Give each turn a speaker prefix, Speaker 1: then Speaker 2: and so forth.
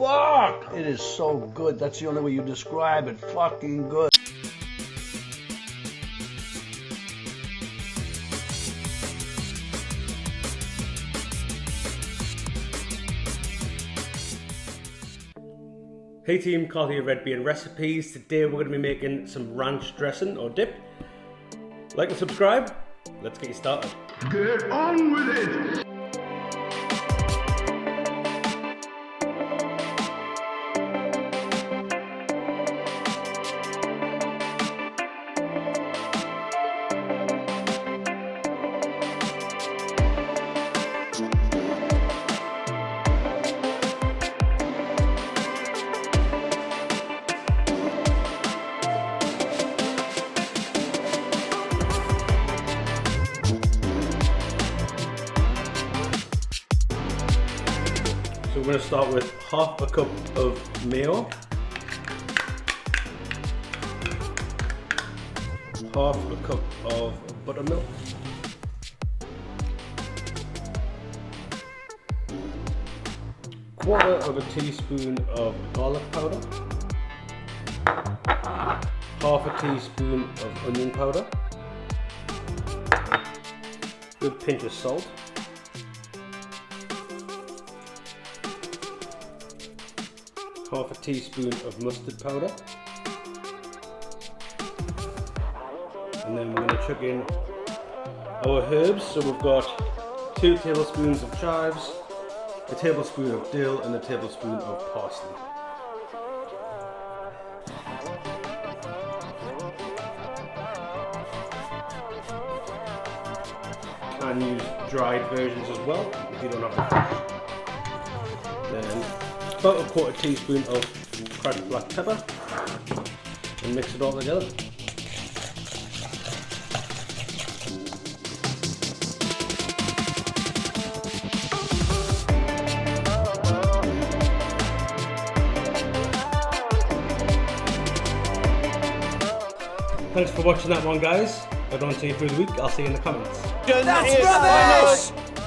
Speaker 1: fuck! It is so good. That's the only way you describe it. Fucking good.
Speaker 2: Hey team, Carl here, Red Bean Recipes. Today we're going to be making some ranch dressing or dip. Like and subscribe. Let's get you started.
Speaker 1: Get on with it!
Speaker 2: So we're going to start with half a cup of mayo, half a cup of buttermilk, quarter of a teaspoon of garlic powder, half a teaspoon of onion powder, with a pinch of salt, half a teaspoon of mustard powder, and then we're going to chuck in our herbs. So we've got 2 tablespoons of chives, a tablespoon of dill, and a tablespoon of parsley. You can use dried versions as well if you don't have the fresh. Then about a quarter teaspoon of crushed black pepper and mix it all together. Thanks for watching that one, guys. I don't see you through the week. I'll see you in the comments.
Speaker 3: That's rubbish!